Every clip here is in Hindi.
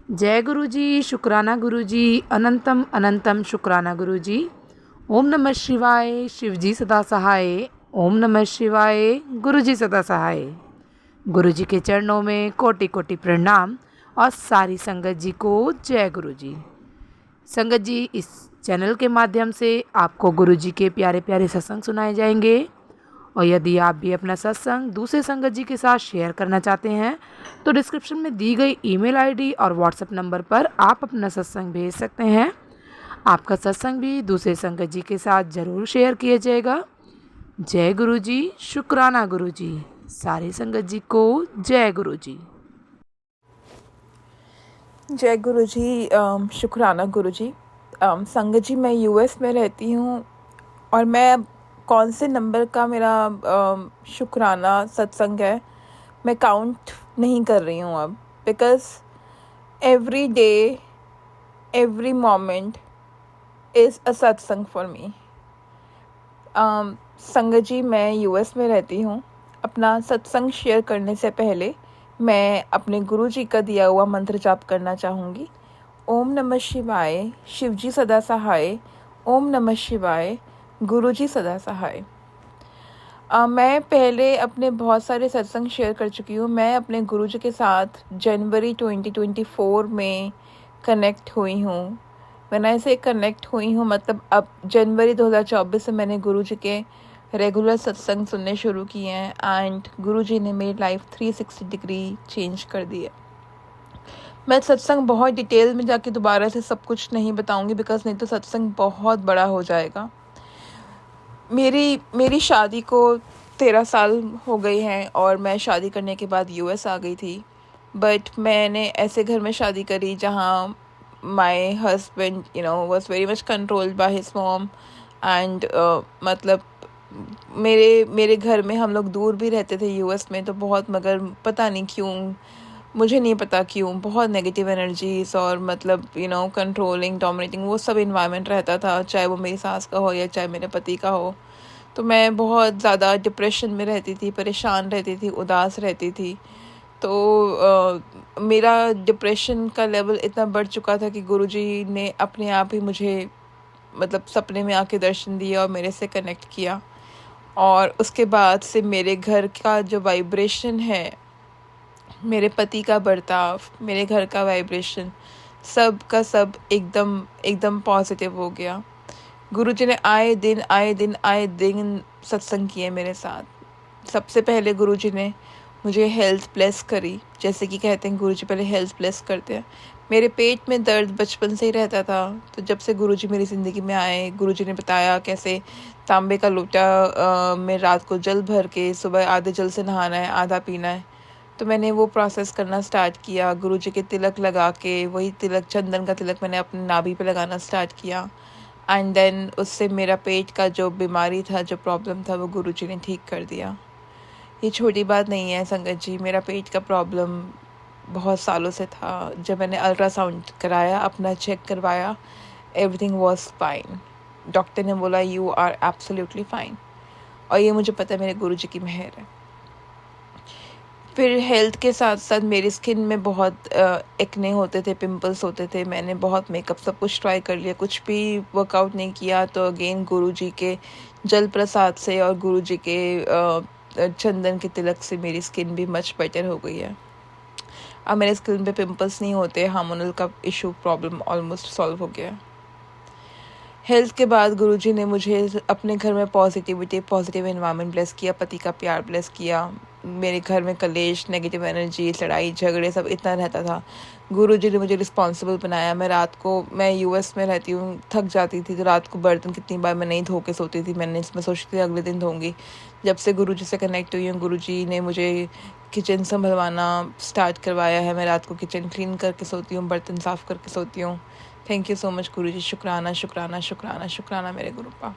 जय गुरु जी, शुक्राना गुरु जी, अनंतम अनंतम शुक्राना गुरु जी। ओम नमः शिवाय, शिव जी सदा सहाय। ओम नमः शिवाय, गुरु जी सदा सहाय। गुरु जी के चरणों में कोटि कोटि प्रणाम और सारी संगत जी को जय गुरु जी। संगत जी, इस चैनल के माध्यम से आपको गुरु जी के प्यारे प्यारे सत्संग सुनाए जाएंगे और यदि आप भी अपना सत्संग दूसरे संगत जी के साथ शेयर करना चाहते हैं तो डिस्क्रिप्शन में दी गई ईमेल आईडी और व्हाट्सएप नंबर पर आप अपना सत्संग भेज सकते हैं। आपका सत्संग भी दूसरे संगत जी के साथ ज़रूर शेयर किया जाएगा। जय गुरु जी, शुक्राना गुरु जी। सारी संगत जी को जय गुरु जी। जय गुरु जी, शुक्राना गुरु जी। संगत जी, मैं यूएस में रहती हूँ और मैं कौन से नंबर का मेरा शुक्राना सत्संग है मैं काउंट नहीं कर रही हूँ अब, because every day every moment is a सत्संग फॉर मी। संगत जी, मैं यूएस में रहती हूँ। अपना सत्संग शेयर करने से पहले मैं अपने गुरु जी का दिया हुआ मंत्र जाप करना चाहूँगी। ओम नमः शिवाय, शिव जी सदा सहाय। ओम नमः शिवाय, गुरु जी सदा सहाय। मैं पहले अपने बहुत सारे सत्संग शेयर कर चुकी हूँ। मैं अपने गुरु जी के साथ जनवरी 2024 में कनेक्ट हुई हूँ। मैंने ऐसे कनेक्ट हुई हूँ, मतलब अब जनवरी 2024 से मैंने गुरु जी के रेगुलर सत्संग सुनने शुरू किए हैं एंड गुरु जी ने मेरी लाइफ 360 डिग्री चेंज कर दी है। मैं सत्संग बहुत डिटेल में जाके दोबारा से सब कुछ नहीं बताऊंगी, बिकॉज नहीं तो सत्संग बहुत बड़ा हो जाएगा। मेरी शादी को 13 साल हो गई हैं और मैं शादी करने के बाद यूएस आ गई थी। बट मैंने ऐसे घर में शादी करी जहाँ my husband was very much controlled by his mom and मतलब मेरे घर में हम लोग दूर भी रहते थे यूएस में, तो बहुत, मगर पता नहीं क्यों, मुझे नहीं पता क्यों, बहुत नेगेटिव एनर्जीज और मतलब कंट्रोलिंग, डोमिनेटिंग, वो सब इन्वायरमेंट रहता था, चाहे वो मेरी सास का हो या चाहे मेरे पति का हो। तो मैं बहुत ज़्यादा डिप्रेशन में रहती थी, परेशान रहती थी, उदास रहती थी। तो मेरा डिप्रेशन का लेवल इतना बढ़ चुका था कि गुरुजी ने अपने आप ही मुझे मतलब सपने में आके दर्शन दिया और मेरे से कनेक्ट किया। और उसके बाद से मेरे घर का जो वाइब्रेशन है, मेरे पति का बर्ताव, मेरे घर का वाइब्रेशन, सब का सब एकदम पॉजिटिव हो गया। गुरुजी ने आए दिन सत्संग किए मेरे साथ। सबसे पहले गुरुजी ने मुझे हेल्थ ब्लेस करी, जैसे कि कहते हैं गुरुजी पहले हेल्थ ब्लेस करते हैं। मेरे पेट में दर्द बचपन से ही रहता था, तो जब से गुरुजी मेरी ज़िंदगी में आए, गुरुजी ने बताया कैसे तांबे का लोटा में रात को जल भर के सुबह आधे जल से नहाना है, आधा पीना है। तो मैंने वो प्रोसेस करना स्टार्ट किया। गुरुजी के तिलक लगा के, वही तिलक, चंदन का तिलक मैंने अपनी नाभि पे लगाना स्टार्ट किया एंड देन उससे मेरा पेट का जो बीमारी था, जो प्रॉब्लम था, वो गुरुजी ने ठीक कर दिया। ये छोटी बात नहीं है संगत जी, मेरा पेट का प्रॉब्लम बहुत सालों से था। जब मैंने अल्ट्रासाउंड कराया, अपना चेक करवाया, एवरीथिंग वाज फाइन। डॉक्टर ने बोला यू आर एब्सोल्युटली फाइन, और ये मुझे पता है मेरे गुरुजी की मेहर है। फिर हेल्थ के साथ साथ मेरी स्किन में बहुत एक्ने होते थे, पिंपल्स होते थे। मैंने बहुत मेकअप सब कुछ ट्राई कर लिया, कुछ भी वर्कआउट नहीं किया। तो अगेन गुरुजी के जल प्रसाद से और गुरुजी के चंदन के तिलक से मेरी स्किन भी मच बेटर हो गई है। अब मेरे स्किन पे पिंपल्स नहीं होते, हार्मोनल का इशू प्रॉब्लम ऑलमोस्ट सॉल्व हो गया। हेल्थ के बाद गुरुजी ने मुझे अपने घर में पॉजिटिव एनवायरनमेंट ब्लेस किया, पति का प्यार ब्लेस किया। मेरे घर में कलेश, नेगेटिव एनर्जी, लड़ाई झगड़े सब इतना रहता था। गुरुजी ने मुझे रिस्पॉन्सिबल बनाया। मैं यूएस में रहती हूँ, थक जाती थी, तो रात को बर्तन कितनी बार मैं नहीं धो के सोती थी। मैं सोचती थी अगले दिन धोऊंगी। जब से गुरुजी से कनेक्ट हुई हूँ, गुरुजी ने मुझे किचन संभलवाना स्टार्ट करवाया है। मैं रात को किचन क्लीन करके सोती हूँ, बर्तन साफ़ करके सोती हूँ। थैंक यू सो मच गुरुजी। शुक्राना शुक्राना शुक्राना शुक्राना मेरे गुरुपा।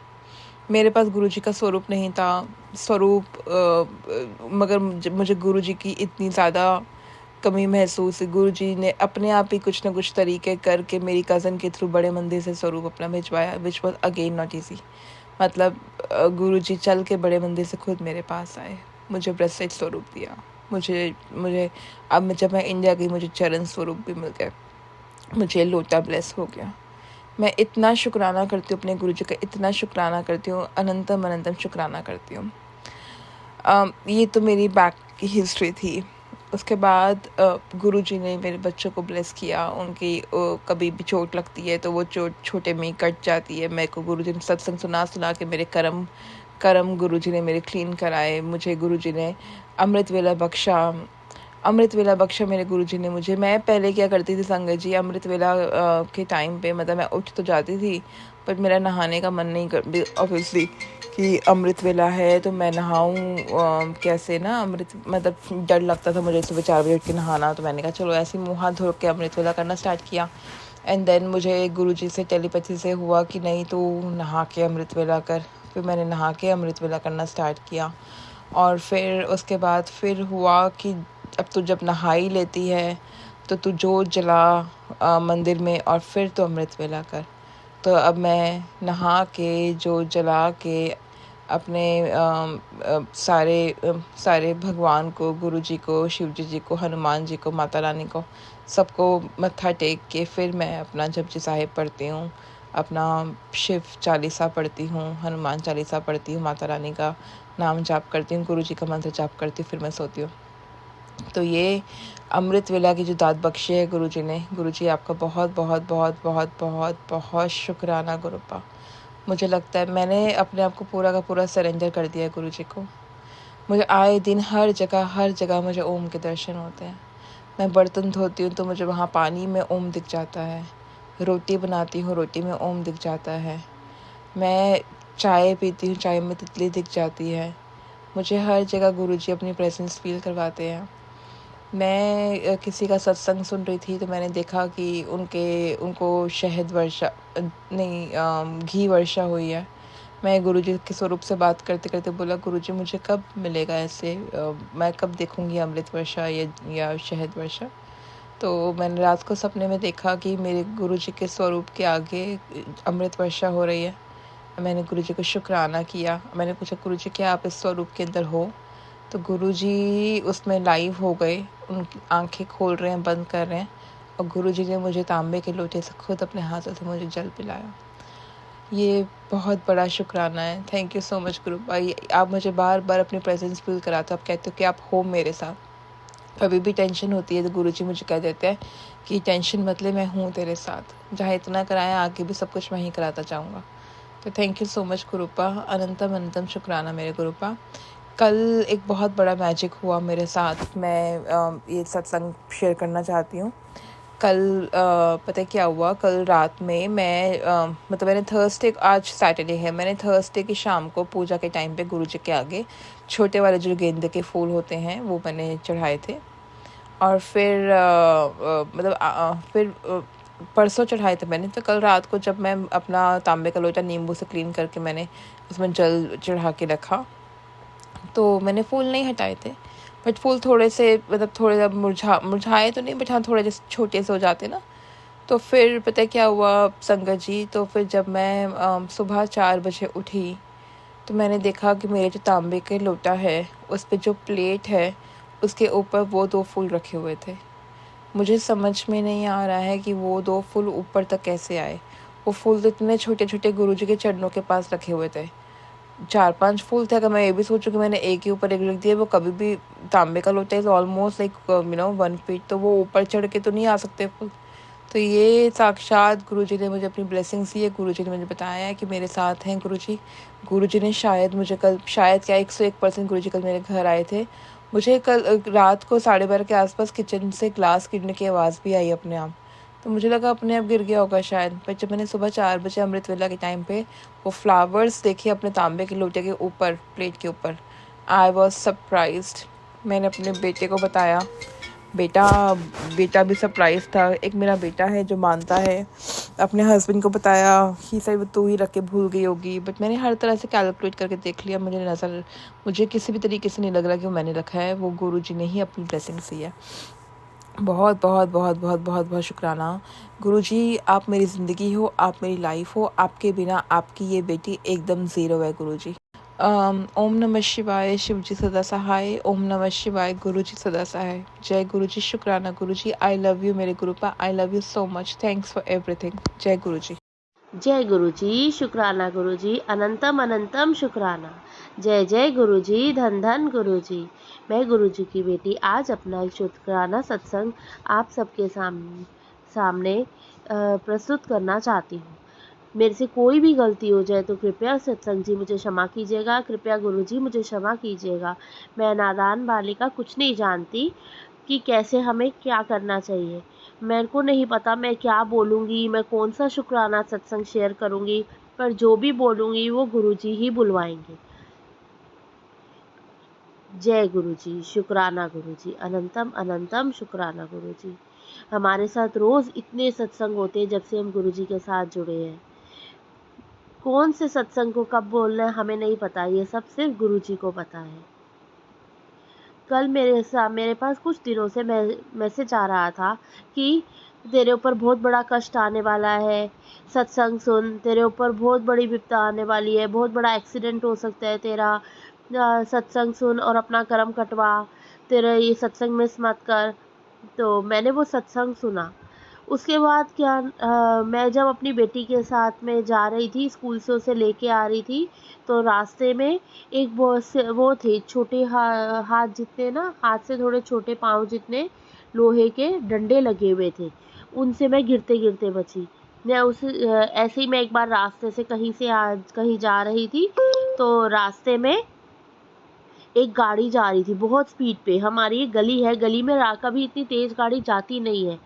मेरे पास गुरुजी का स्वरूप नहीं था, मगर मुझे गुरुजी की इतनी ज़्यादा कमी महसूस। गुरुजी ने अपने आप ही कुछ ना कुछ तरीके करके मेरी कज़न के थ्रू बड़े मंदिर से स्वरूप अपना भिजवाया, which was again not easy. मतलब गुरुजी चल के बड़े मंदिर से खुद मेरे पास आए, मुझे ब्रेसलेट स्वरूप दिया। मुझे अब जब मैं इंडिया गई, मुझे चरण स्वरूप भी मिल गए। मुझे लोटा ब्लेस हो गया। मैं इतना शुक्राना करती हूँ अपने गुरुजी का, इतना शुक्राना करती हूँ, अनंतम अनंतम शुक्राना करती हूँ। ये तो मेरी बैक की हिस्ट्री थी। उसके बाद गुरुजी ने मेरे बच्चों को ब्लेस किया। उनकी कभी भी चोट लगती है तो वो चोट छोटे में ही कट जाती है। मेरे को गुरुजी ने सत्संग सुना सुना के मेरे कर्म गुरुजी ने मेरे क्लीन कराए। मुझे गुरुजी ने अमृत वेला बख्शा मेरे गुरुजी ने मुझे। मैं पहले क्या करती थी संगत जी, अमृत वेला के टाइम पे मतलब मैं उठ तो जाती थी, पर मेरा नहाने का मन नहीं कर, ऑब्वियसली कि अमृत वेला है तो मैं नहाऊं कैसे ना। अमृत मतलब डर लगता था मुझे सुबह 4 बजे उठ के नहाना। तो मैंने कहा चलो ऐसे मुँह हाथ धो के अमृत वेला करना स्टार्ट किया। एंड देन मुझे गुरुजी से टेलीपैथी से हुआ कि नहीं तू नहा के अमृत वेला कर। फिर मैंने नहा के अमृत वेला करना स्टार्ट किया। और फिर उसके बाद फिर हुआ कि अब तू जब नहा ही लेती है तो तू जोत जला मंदिर में और फिर तो अमृत वेला कर। तो अब मैं नहा के जोत जला के अपने सारे भगवान को, गुरुजी को, शिवजी जी को, हनुमान जी को, माता रानी को, सबको मत्था टेक के फिर मैं अपना जपजी साहिब पढ़ती हूँ, अपना शिव चालीसा पढ़ती हूँ, हनुमान चालीसा पढ़ती हूँ, माता रानी का नाम जाप करती हूँ, गुरुजी का मंत्र जाप करती हूँ, फिर मैं सोती हूँ। तो ये अमृत वेला की जो दात बख्शी है गुरुजी ने, गुरुजी आपका बहुत बहुत बहुत बहुत बहुत बहुत शुक्राना गुरुपा। मुझे लगता है मैंने अपने आप को पूरा का पूरा सरेंडर कर दिया है गुरुजी को। मुझे आए दिन हर जगह मुझे ओम के दर्शन होते हैं। मैं बर्तन धोती हूँ तो मुझे वहाँ पानी में ओम दिख जाता है। रोटी बनाती हूँ, रोटी में ओम दिख जाता है। मैं चाय पीती हूँ, चाय में तितली दिख जाती है। मुझे हर जगह गुरुजी अपनी प्रेजेंस फील करवाते हैं। मैं किसी का सत्संग सुन रही थी तो मैंने देखा कि उनको शहद वर्षा नहीं घी वर्षा हुई है। मैं गुरुजी के स्वरूप से बात करते करते बोला गुरुजी मुझे कब मिलेगा ऐसे, मैं कब देखूंगी अमृत वर्षा या शहद वर्षा। तो मैंने रात को सपने में देखा कि मेरे गुरुजी के स्वरूप के आगे अमृत वर्षा हो रही है। मैंने गुरुजी को शुक्राना किया। मैंने पूछा गुरुजी क्या आप इस स्वरूप के अंदर हो? तो गुरुजी उसमें लाइव हो गए। उनकी आंखें खोल रहे हैं, बंद कर रहे हैं, और गुरुजी ने मुझे तांबे के लोटे से खुद अपने हाथों से मुझे जल पिलाया। ये बहुत बड़ा शुक्राना है। थैंक यू सो मच गुरु भाई। आप मुझे बार बार अपनी प्रेजेंस फील कराते हो। आप कहते हो कि आप हो मेरे साथ। कभी भी टेंशन होती है तो गुरुजी मुझे कह देते हैं कि टेंशन मत ले, मैं हूँ तेरे साथ। जहाँ इतना कराया आगे भी सब कुछ मैं ही कराता जाऊँगा। तो थैंक यू सो मच गुरुपा। अनंतम अनंतम शुक्राना मेरे गुरुपा। कल एक बहुत बड़ा मैजिक हुआ मेरे साथ। मैं ये सत्संग शेयर करना चाहती हूँ। कल पता है क्या हुआ? कल रात में मैं मतलब मैंने थर्सडे, आज सैटरडे है, मैंने थर्सडे की शाम को पूजा के टाइम पे गुरुजी के आगे छोटे वाले जो गेंदे के फूल होते हैं वो मैंने चढ़ाए थे। और फिर फिर परसों चढ़ाए थे मैंने। तो कल रात को जब मैं अपना तांबे का लोटा नींबू से क्लीन करके मैंने उसमें जल चढ़ा के रखा, तो मैंने फूल नहीं हटाए थे, बट फूल थोड़े से मतलब थोड़े मुरझाए तो नहीं, बट हाँ थोड़े जैसे छोटे से हो जाते ना। तो फिर पता है क्या हुआ संगत जी? तो फिर जब मैं सुबह 4 बजे उठी तो मैंने देखा कि मेरे जो तांबे के लोटा है उस पर जो प्लेट है उसके ऊपर वो 2 फूल रखे हुए थे। मुझे समझ में नहीं आ रहा है कि वो 2 फूल ऊपर तक कैसे आए। वो फूल तो इतने छोटे छोटे गुरुजी के चरणों के पास रखे हुए थे। 4-5 फूल थे। अगर मैं ये भी सोचूं कि मैंने एक के ऊपर एक रख दिया, वो कभी भी तांबे का लोटा इज ऑलमोस्ट लाइक 1 फीट, तो वो ऊपर चढ़ के तो नहीं आ सकते फूल। तो ये साक्षात गुरुजी ने मुझे अपनी ब्लेसिंग्स दी है। गुरुजी ने मुझे बताया है कि मेरे साथ हैं गुरुजी। गुरुजी ने शायद मुझे कल, शायद क्या 101% गुरुजी कल मेरे घर आए थे। मुझे कल रात को 12:30 के आसपास किचन से ग्लास गिरने की आवाज़ भी आई अपने आप। तो मुझे लगा अपने आप गिर गया होगा शायद। पर जब मैंने सुबह 4 बजे अमृत वेला के टाइम पे वो फ्लावर्स देखे अपने तांबे के लोटे के ऊपर, प्लेट के ऊपर, आई वॉज सरप्राइज्ड। मैंने अपने बेटे को बताया। बेटा भी सरप्राइज था। एक मेरा बेटा है जो मानता है। अपने हस्बैंड को बताया, ही सही तू ही रख के भूल गई होगी, बट मैंने हर तरह से कैलकुलेट करके देख लिया। मुझे किसी भी तरीके से नहीं लग रहा कि वो मैंने रखा है। वो गुरुजी ने ही अपनी ब्लेसिंग्स दी है। बहुत बहुत बहुत बहुत बहुत बहुत शुक्राना गुरुजी। आप मेरी ज़िंदगी हो, आप मेरी लाइफ हो। आपके बिना आपकी ये बेटी एकदम ज़ीरो है गुरुजी। ओम नमः शिवाय, शिव जी सदा सहाय। ओम नमः शिवाय, गुरु जी सदा सहाय। जय गुरु जी, शुक्राना गुरु जी। आई लव यू मेरे Gurupa, I love you so much. Thanks for everything. जय गुरु जी। जय गुरु जी, शुक्राना गुरु जी, अनंतम अनंतम शुक्राना। जय जय गुरु जी, धन धन गुरु जी। मैं गुरु जी की बेटी आज अपना एक शुक्राना सत्संग आप सबके सामने प्रस्तुत करना चाहती हूँ। मेरे से कोई भी गलती हो जाए तो कृपया सत्संग जी मुझे क्षमा कीजिएगा, कृपया गुरु जी मुझे क्षमा कीजिएगा। मैं नादान बालिका कुछ नहीं जानती कि कैसे हमें क्या करना चाहिए। मेरे को नहीं पता मैं क्या बोलूँगी, मैं कौन सा शुक्राना सत्संग शेयर करूँगी, पर जो भी बोलूँगी वो गुरु जी ही बुलवाएंगे। जय गुरु जी, शुक्राना गुरु जी, अनंतम अनंतम शुक्राना गुरु जी। हमारे साथ रोज़ इतने सत्संग होते हैं जब से हम गुरु जी के साथ जुड़े हैं। कौन से सत्संग को कब बोलना है हमें नहीं पता, ये सब सिर्फ गुरु जी को पता है। कल मेरे पास कुछ दिनों से मैसेज आ रहा था कि तेरे ऊपर बहुत बड़ा कष्ट आने वाला है, सत्संग सुन, तेरे ऊपर बहुत बड़ी विपदा आने वाली है, बहुत बड़ा एक्सीडेंट हो सकता है तेरा, सत्संग सुन और अपना कर्म कटवा, तेरा ये सत्संग मिस मत कर। तो मैंने वो सत्संग सुना। उसके बाद क्या मैं जब अपनी बेटी के साथ में जा रही थी, स्कूल से उसे लेके आ रही थी, तो रास्ते में एक वो थे छोटे हाथ जितने ना, हाथ से थोड़े छोटे पाँव जितने लोहे के डंडे लगे हुए थे, उनसे मैं गिरते गिरते बची। मैं ऐसे ही मैं एक बार रास्ते से कहीं जा रही थी, तो रास्ते में एक गाड़ी जा रही थी बहुत स्पीड पे। हमारी एक गली है, गली में कभी इतनी तेज़ गाड़ी जाती नहीं है,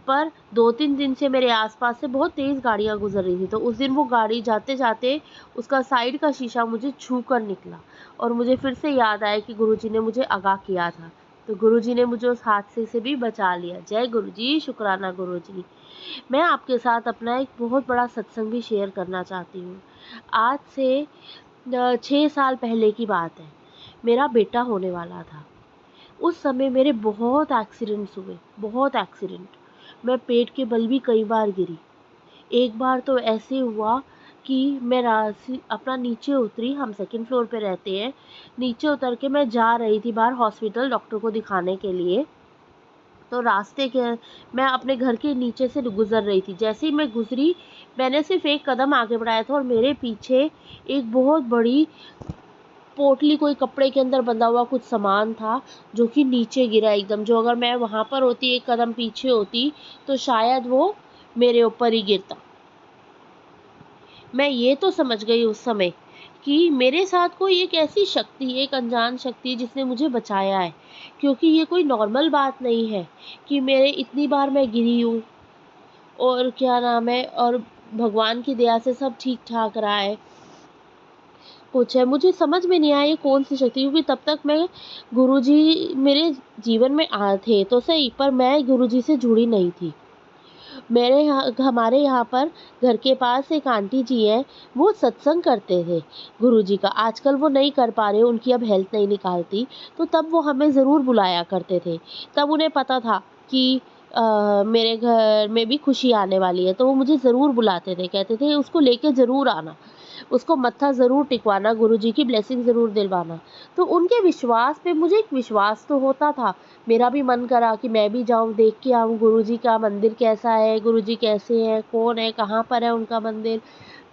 पर 2-3 दिन से मेरे आसपास से बहुत तेज़ गाड़ियाँ गुजर रही थी। तो उस दिन वो गाड़ी जाते जाते उसका साइड का शीशा मुझे छू कर निकला, और मुझे फिर से याद आया कि गुरुजी ने मुझे आगाह किया था। तो गुरुजी ने मुझे उस हादसे से भी बचा लिया। जय गुरु जी, शुक्राना गुरु जी। मैं आपके साथ अपना एक बहुत बड़ा सत्संग भी शेयर करना चाहती हूँ। आज से 6 साल पहले की बात है। मेरा बेटा होने वाला था। उस समय मेरे बहुत एक्सीडेंट्स हुए, बहुत एक्सीडेंट। मैं पेट के बल भी कई बार गिरी। एक बार तो ऐसे हुआ कि मैं अपना नीचे उतरी, हम सेकंड फ्लोर पे रहते हैं। नीचे उतर के मैं जा रही थी बाहर हॉस्पिटल डॉक्टर को दिखाने के लिए। तो रास्ते के मैं अपने घर के नीचे से गुज़र रही थी। जैसे ही मैं गुज़री, मैंने सिर्फ़ एक कदम आगे बढ़ाया था और मेरे पीछे एक बहुत बड़ी पोटली, कोई कपड़े के अंदर बंधा हुआ कुछ सामान था, जो कि नीचे गिरा एकदम। जो अगर मैं वहाँ पर होती, एक कदम पीछे होती, तो शायद वो मेरे ऊपर ही गिरता। मैं ये तो समझ गई उस समय कि मेरे साथ कोई एक ऐसी शक्ति, एक अनजान शक्ति जिसने मुझे बचाया है, क्योंकि ये कोई नॉर्मल बात नहीं है कि मेरे इतनी बार मैं गिरी हूँ और क्या नाम है, और भगवान की दया से सब ठीक ठाक रहा है। कुछ है, मुझे समझ में नहीं आया ये कौन सी शक्ति, क्योंकि तब तक मैं गुरुजी मेरे जीवन में आए थे तो सही, पर मैं गुरुजी से जुड़ी नहीं थी। हमारे यहाँ पर घर के पास एक आंटी जी हैं, वो सत्संग करते थे गुरुजी का। आजकल वो नहीं कर पा रहे, उनकी अब हेल्थ नहीं निकालती, तो तब वो हमें ज़रूर बुलाया करते थे। तब उन्हें पता था कि मेरे घर में भी खुशी आने वाली है, तो वो मुझे ज़रूर बुलाते थे, कहते थे उसको लेके ज़रूर आना, उसको मत्था ज़रूर टिकवाना, गुरुजी की ब्लेसिंग ज़रूर दिलवाना। तो उनके विश्वास पे मुझे एक विश्वास तो होता था। मेरा भी मन करा कि मैं भी जाऊँ, देख के आऊँ गुरुजी का मंदिर कैसा है, गुरुजी कैसे हैं, कौन है, कहाँ पर है उनका मंदिर।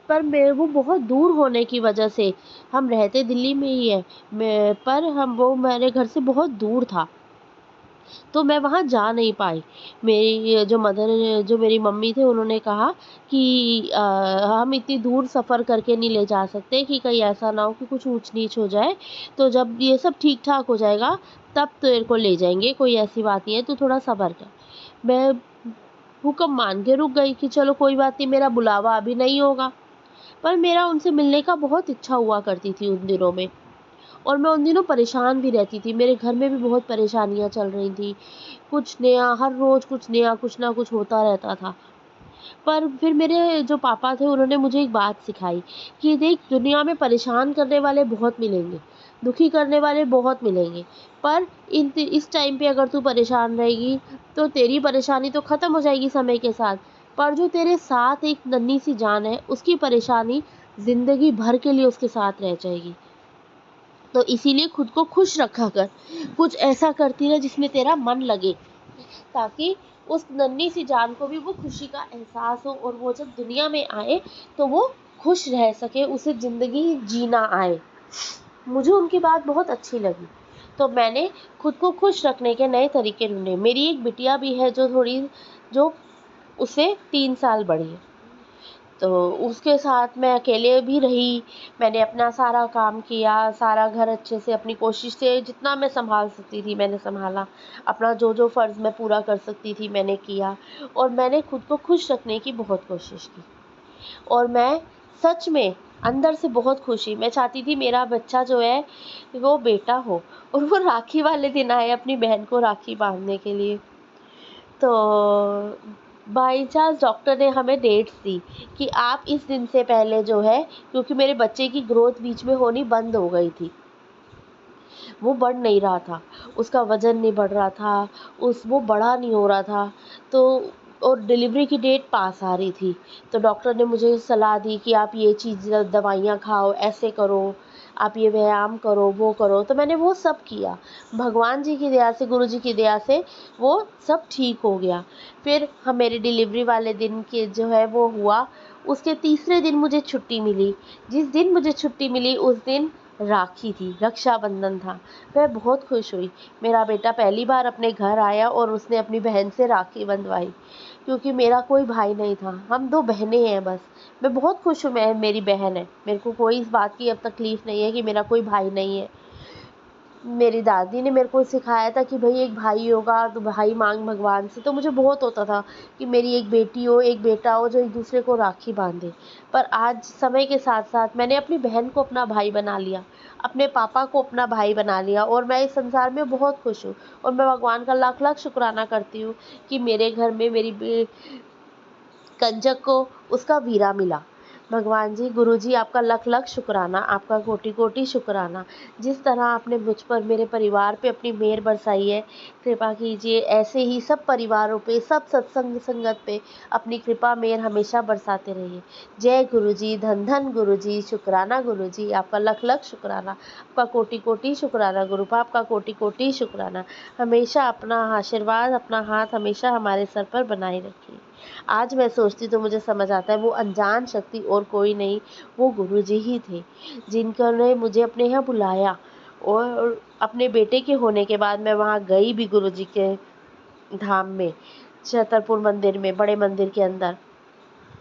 पर वो बहुत दूर होने की वजह से, हम रहते दिल्ली में ही हैं, पर वो मेरे घर से बहुत दूर था, तो मैं वहाँ जा नहीं पाई। मेरी जो मेरी मम्मी थे, उन्होंने कहा कि हम इतनी दूर सफ़र करके नहीं ले जा सकते, कि कहीं ऐसा ना हो कि कुछ ऊँच नीच हो जाए, तो जब ये सब ठीक ठाक हो जाएगा तब तेरे को ले जाएंगे, कोई ऐसी बात नहीं है, तू थोड़ा सब्र कर। मैं हुक्म मान के रुक गई कि चलो कोई बात नहीं, मेरा बुलावा अभी नहीं होगा। पर मेरा उनसे मिलने का बहुत इच्छा हुआ करती थी उन दिनों में, और मैं उन दिनों परेशान भी रहती थी। मेरे घर में भी बहुत परेशानियाँ चल रही थी, कुछ नया, हर रोज़ कुछ नया, कुछ ना कुछ होता रहता था। पर फिर मेरे जो पापा थे, उन्होंने मुझे एक बात सिखाई कि देख, दुनिया में परेशान करने वाले बहुत मिलेंगे, दुखी करने वाले बहुत मिलेंगे, पर इस टाइम पे अगर तू परेशान रहेगी तो तेरी परेशानी तो ख़त्म हो जाएगी समय के साथ, पर जो तेरे साथ एक नन्ही सी जान है, उसकी परेशानी ज़िंदगी भर के लिए उसके साथ रह जाएगी। तो इसीलिए खुद को खुश रखा कर, कुछ ऐसा करती रह जिसमें तेरा मन लगे, ताकि उस नन्ही सी जान को भी वो खुशी का एहसास हो और वो जब दुनिया में आए तो वो खुश रह सके, उसे ज़िंदगी जीना आए। मुझे उनकी बात बहुत अच्छी लगी, तो मैंने खुद को खुश रखने के नए तरीके ढूँढे। मेरी एक बिटिया भी है जो उससे 3 साल बड़ी है, तो उसके साथ मैं अकेले भी रही। मैंने अपना सारा काम किया, सारा घर अच्छे से अपनी कोशिश से जितना मैं सँभाल सकती थी मैंने सँभाला। अपना जो फ़र्ज़ मैं पूरा कर सकती थी मैंने किया, और मैंने खुद को खुश रखने की बहुत कोशिश की। और मैं सच में अंदर से बहुत खुश हुई। मैं चाहती थी मेरा बच्चा जो है वो बेटा हो, और वो राखी वाले दिन आए अपनी बहन को राखी बाँधने के लिए। तो बाई चांस डॉक्टर ने हमें डेट्स दी कि आप इस दिन से पहले जो है, क्योंकि मेरे बच्चे की ग्रोथ बीच में होनी बंद हो गई थी, वो बढ़ नहीं रहा था, उसका वज़न नहीं बढ़ रहा था, वो बड़ा नहीं हो रहा था, तो और डिलीवरी की डेट पास आ रही थी। तो डॉक्टर ने मुझे सलाह दी कि आप ये चीज़ दवाइयाँ खाओ, ऐसे करो, आप ये व्यायाम करो, वो करो। तो मैंने वो सब किया। भगवान जी की दया से, गुरु जी की दया से वो सब ठीक हो गया। फिर मेरी डिलीवरी वाले दिन के जो है वो हुआ, उसके तीसरे दिन मुझे छुट्टी मिली। जिस दिन मुझे छुट्टी मिली उस दिन राखी थी, रक्षाबंधन था। मैं बहुत खुश हुई। मेरा बेटा पहली बार अपने घर आया और उसने अपनी बहन से राखी बंधवाई, क्योंकि मेरा कोई भाई नहीं था, हम 2 बहनें हैं बस। मैं बहुत खुश हूँ, मैं मेरी बहन है, मेरे को कोई इस बात की अब तकलीफ़ नहीं है कि मेरा कोई भाई नहीं है। मेरी दादी ने मेरे को सिखाया था कि भाई एक भाई होगा तो भाई मांग भगवान से, तो मुझे बहुत होता था कि मेरी एक बेटी हो, एक बेटा हो जो एक दूसरे को राखी बांधे। पर आज समय के साथ साथ मैंने अपनी बहन को अपना भाई बना लिया, अपने पापा को अपना भाई बना लिया, और मैं इस संसार में बहुत खुश हूँ। और मैं भगवान का लाख लाख शुक्राना करती हूँ कि मेरे घर में मेरी कंजक को उसका वीरा मिला। भगवान जी, गुरु जी, आपका लख लख शुक्राना, आपका कोटि कोटि शुक्राना। जिस तरह आपने मुझ पर, मेरे परिवार पे अपनी मेहर बरसाई है, कृपा कीजिए ऐसे ही सब परिवारों पे, सब सत्संग संगत पे अपनी कृपा मेहर हमेशा बरसाते रहिए। जय गुरु जी, धन धन गुरु जी, शुक्राना गुरु जी, आपका लख लख शुक्राना, आपका कोटि कोटि शुक्राना गुरु, आपका कोटि कोटि शुक्राना। हमेशा अपना आशीर्वाद, अपना हाथ हमेशा हमारे सर पर बनाए रखिए। आज मैं सोचती तो मुझे समझ आता है वो अनजान शक्ति और कोई नहीं, वो गुरुजी ही थे, जिन्होंने मुझे अपने यहाँ बुलाया। और अपने बेटे के होने के बाद मैं वहाँ गई भी गुरुजी के धाम में, छतरपुर मंदिर में, बड़े मंदिर के अंदर,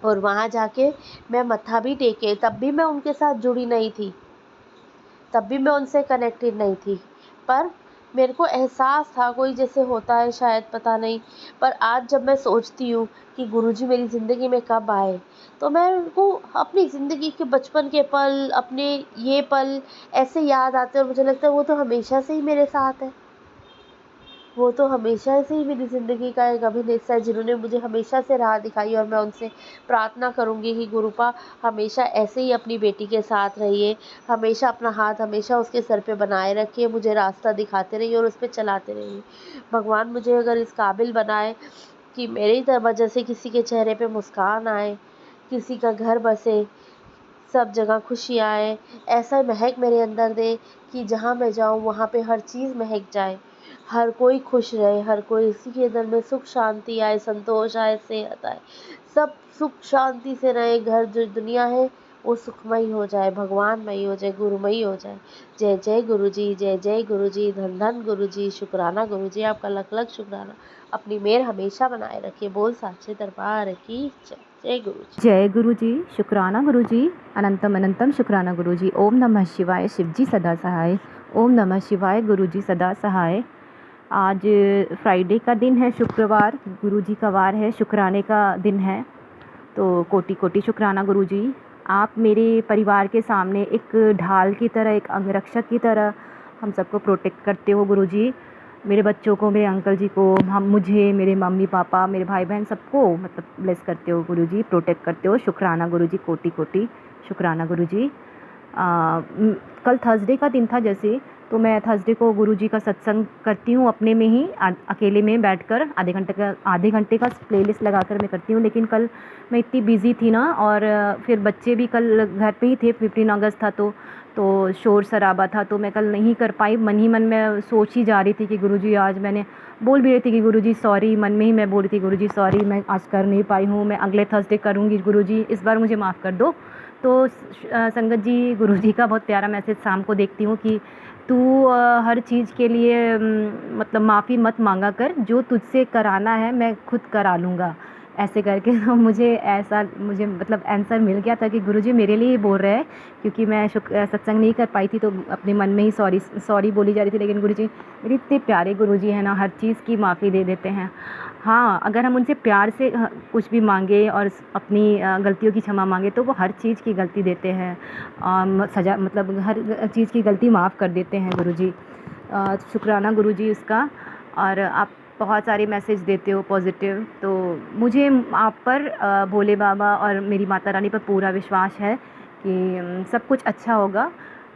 और वहाँ जाके मैं मत्था भी टेके, तब भी मैं उनके साथ जुड़ी नहीं थी, तब भी मैं उनसे कनेक्टेड नहीं थी। पर मेरे को एहसास था, कोई जैसे होता है शायद, पता नहीं। पर आज जब मैं सोचती हूँ कि गुरुजी मेरी ज़िंदगी में कब आए, तो मेरे को अपनी ज़िंदगी के बचपन के पल, अपने ये पल ऐसे याद आते हैं, और मुझे लगता है वो तो हमेशा से ही मेरे साथ है। वो तो हमेशा से ही मेरी ज़िंदगी का एक अभिन्न हिस्सा है, जिन्होंने मुझे हमेशा से राह दिखाई। और मैं उनसे प्रार्थना करूँगी कि गुरुपा हमेशा ऐसे ही अपनी बेटी के साथ रहिए, हमेशा अपना हाथ हमेशा उसके सर पे बनाए रखिए, मुझे रास्ता दिखाते रहिए और उस पे चलाते रहिए। भगवान मुझे अगर इस काबिल बनाए कि मेरी वजह से किसी के चेहरे पे मुस्कान आए, किसी का घर बसे, सब जगह खुशियाँ आए, ऐसा महक मेरे अंदर दे कि जहाँ मैं जाऊँ वहाँ पे हर चीज़ महक जाए, हर कोई खुश रहे, हर कोई, इसी के अंदर में सुख शांति आए, संतोष आए, सेहत आए, सब सुख शांति से रहे। घर जो दुनिया है वो सुखमयी हो जाए, भगवानमयी हो जाए, गुरुमयी हो जाए। जय जय गुरु जी, जय जय गुरु जी, धन धन गुरु जी, शुक्राना गुरु जी, आपका लख लख शुक्राना। अपनी मेहर हमेशा बनाए रखिए। बोल साचे दरबार की जय। जय गुरु जी। जय गुरु जी, शुक्राना गुरु जी, अनंतम अनंतम शुक्राना गुरु जी। ओम नमः शिवाय, शिव जी सदा सहाय। ओम नमः शिवाय, गुरु जी सदा सहाय। आज फ्राइडे का दिन है, शुक्रवार, गुरु जी का वार है, शुक्राने का दिन है, तो कोटि कोटि शुक्राना गुरु जी। आप मेरे परिवार के सामने एक ढाल की तरह, एक अंगरक्षक की तरह हम सबको प्रोटेक्ट करते हो गुरु जी। मेरे बच्चों को, मेरे अंकल जी को, मुझे, मेरे मम्मी पापा, मेरे भाई बहन सबको मतलब ब्लेस करते हो गुरु जी, प्रोटेक्ट करते हो। शुक्राना गुरु जी, कोटि कोटि शुक्राना गुरु जी। कल थर्सडे का दिन था जैसे, तो मैं थर्सडे को गुरुजी का सत्संग करती हूँ अपने में ही, अकेले में बैठकर आधे घंटे का प्लेलिस्ट लगाकर मैं करती हूँ। लेकिन कल मैं इतनी बिज़ी थी ना, और फिर बच्चे भी कल घर पे ही थे, 15 अगस्त था तो शोर शराबा था, तो मैं कल नहीं कर पाई। मन ही मन में सोच ही जा रही थी कि गुरुजी आज, मैंने बोल भी रही थी कि गुरुजी सॉरी, मन में ही मैं बोल रही थी गुरुजी सॉरी, मैं आज कर नहीं पाई हूँ, मैं अगले थर्सडे करूँगी गुरुजी, इस बार मुझे माफ़ कर दो। तो संगत जी, गुरुजी का बहुत प्यारा मैसेज शाम को देखती हूँ कि तू हर चीज़ के लिए मतलब माफ़ी मत मांगा कर, जो तुझसे कराना है मैं खुद करा लूँगा, ऐसे करके। तो मुझे मतलब आंसर मिल गया था कि गुरुजी मेरे लिए ही बोल रहे हैं, क्योंकि मैं सत्संग नहीं कर पाई थी तो अपने मन में ही सॉरी बोली जा रही थी। लेकिन गुरुजी मेरे इतने प्यारे गुरुजी हैं ना, हर चीज़ की माफ़ी दे देते हैं। हाँ, अगर हम उनसे प्यार से कुछ भी मांगे और अपनी गलतियों की क्षमा मांगे तो वो हर चीज़ की गलती देते हैं, सज़ा, मतलब हर चीज़ की गलती माफ़ कर देते हैं गुरुजी। शुक्राना गुरुजी उसका। और आप बहुत सारे मैसेज देते हो पॉजिटिव, तो मुझे आप पर, भोले बाबा और मेरी माता रानी पर पूरा विश्वास है कि सब कुछ अच्छा होगा।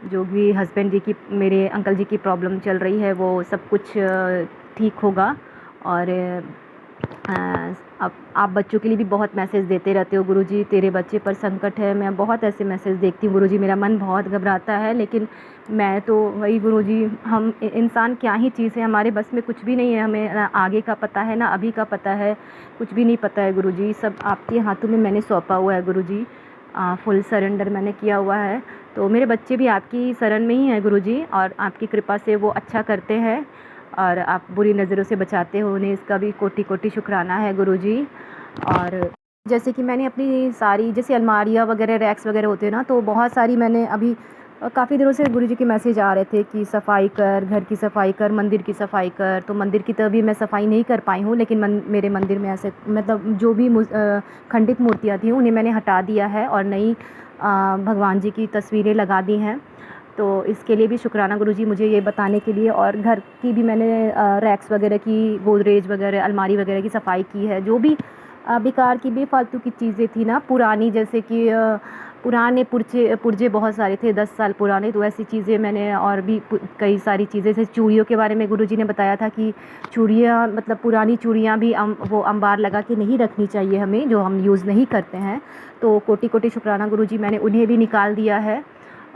जो भी हस्बैंड जी की, मेरे अंकल जी की प्रॉब्लम चल रही है वो सब कुछ ठीक होगा। और अब आप बच्चों के लिए भी बहुत मैसेज देते रहते हो गुरुजी, तेरे बच्चे पर संकट है, मैं बहुत ऐसे मैसेज देखती हूँ गुरुजी, मेरा मन बहुत घबराता है। लेकिन मैं तो वही गुरुजी, हम इंसान क्या ही चीज़ है, हमारे बस में कुछ भी नहीं है, हमें ना आगे का पता है ना अभी का पता है, कुछ भी नहीं पता है गुरुजी। सब आपके हाथों में मैंने सौंपा हुआ है गुरुजी, फुल सरेंडर मैंने किया हुआ है। तो मेरे बच्चे भी आपकी शरण में ही हैं गुरुजी, और आपकी कृपा से वो अच्छा करते हैं और आप बुरी नज़रों से बचाते हो उन्हें, इसका भी कोटि कोटि शुक्राना है गुरुजी। और जैसे कि मैंने अपनी सारी, जैसे अलमारियाँ वगैरह, रैक्स वगैरह होते हैं ना, तो बहुत सारी मैंने अभी काफ़ी दिनों से गुरुजी के मैसेज आ रहे थे कि सफाई कर, घर की सफाई कर, मंदिर की सफाई कर। तो मंदिर की तो अभी मैं सफाई नहीं कर पाई हूँ, लेकिन मेरे मंदिर में ऐसे मतलब जो भी खंडित मूर्तियाँ थी उन्हें मैंने हटा दिया है और नई भगवान जी की तस्वीरें लगा दी हैं। तो इसके लिए भी शुक्राना गुरुजी, मुझे ये बताने के लिए। और घर की भी मैंने रैक्स वगैरह की, गोदरेज वगैरह, अलमारी वगैरह की सफाई की है। जो भी बेकार की बेफालतू की चीज़ें थी ना पुरानी, जैसे कि पुराने पुर्जे बहुत सारे थे 10 साल पुराने, तो ऐसी चीज़ें मैंने, और भी कई सारी चीज़ें, जैसे चूड़ियों के बारे में गुरुजी ने बताया था कि चूड़ियाँ, मतलब पुरानी चूड़ियाँ भी वो अंबार लगा के नहीं रखनी चाहिए हमें, जो हम यूज़ नहीं करते हैं। तो कोटि कोटि शुक्राना गुरुजी, मैंने उन्हें भी निकाल दिया है।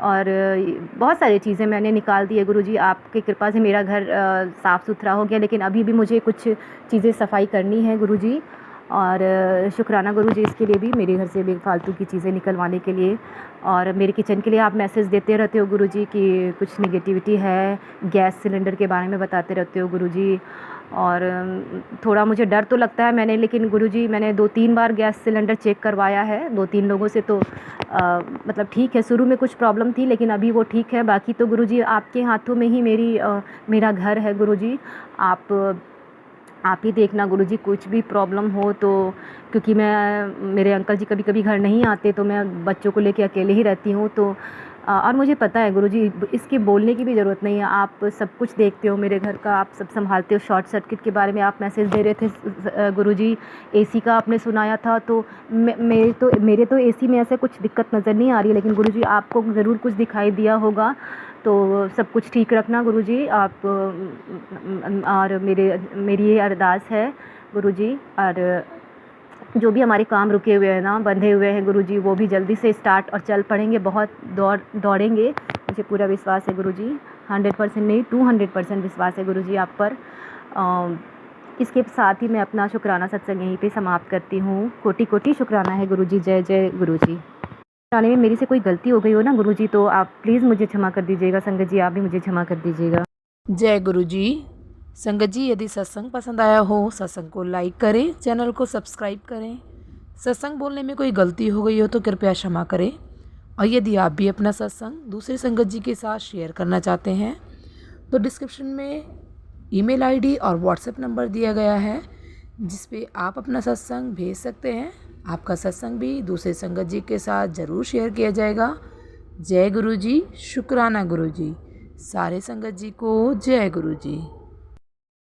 और बहुत सारी चीज़ें मैंने निकाल दी है गुरुजी, आपकी कृपा से मेरा घर साफ़ सुथरा हो गया। लेकिन अभी भी मुझे कुछ चीज़ें सफाई करनी है गुरुजी, और शुक्राना गुरुजी इसके लिए भी, मेरे घर से बेफालतू की चीज़ें निकलवाने के लिए। और मेरे किचन के लिए आप मैसेज देते रहते हो गुरुजी कि कुछ नेगेटिविटी है, गैस सिलेंडर के बारे में बताते रहते हो गुरुजी। और थोड़ा मुझे डर तो लगता है, लेकिन गुरुजी मैंने 2-3 बार गैस सिलेंडर चेक करवाया है 2-3 लोगों से, तो मतलब ठीक है। शुरू में कुछ प्रॉब्लम थी लेकिन अभी वो ठीक है। बाकी तो गुरुजी आपके हाथों में ही मेरा घर है गुरुजी, आप ही देखना गुरुजी, कुछ भी प्रॉब्लम हो तो, क्योंकि मेरे अंकल जी कभी कभी घर नहीं आते, तो मैं बच्चों को लेके अकेले ही रहती हूँ। तो और मुझे पता है गुरुजी, इसके बोलने की भी ज़रूरत नहीं है, आप सब कुछ देखते हो मेरे घर का, आप सब संभालते हो। शॉर्ट सर्किट के बारे में आप मैसेज दे रहे थे गुरुजी, एसी का आपने सुनाया था, तो मेरे तो एसी में ऐसे कुछ दिक्कत नज़र नहीं आ रही है, लेकिन गुरुजी आपको ज़रूर कुछ दिखाई दिया होगा। तो सब कुछ ठीक रखना गुरुजी आप। और मेरी ये अरदास है गुरुजी, और जो भी हमारे काम रुके हुए हैं ना, बंधे हुए हैं गुरुजी, वो भी जल्दी से स्टार्ट और चल पड़ेंगे। बहुत दौड़ेंगे, मुझे पूरा विश्वास है गुरुजी, 100% नहीं 200% विश्वास है गुरुजी आप पर। इसके साथ ही मैं अपना शुक्राना सत्संग यहीं पे समाप्त करती हूँ। कोटि कोटि शुक्राना है गुरुजी। जय जय गुरुजी। आने में मेरी से कोई गलती हो गई हो ना गुरुजी, तो आप प्लीज़ मुझे क्षमा कर दीजिएगा। संगत जी आप भी मुझे क्षमा कर दीजिएगा। जय गुरुजी। संगत जी, यदि सत्संग पसंद आया हो, सत्संग को लाइक करें, चैनल को सब्सक्राइब करें। सत्संग बोलने में कोई गलती हो गई हो तो कृपया क्षमा करें। और यदि आप भी अपना सत्संग दूसरे संगत जी के साथ शेयर करना चाहते हैं तो डिस्क्रिप्शन में ईमेल आईडी और व्हाट्सएप नंबर दिया गया है, जिस पे आप अपना सत्संग भेज सकते हैं। आपका सत्संग भी दूसरे संगत जी के साथ ज़रूर शेयर किया जाएगा। जय गुरुजी। शुक्राना गुरुजी। सारे संगत जी को जय गुरुजी।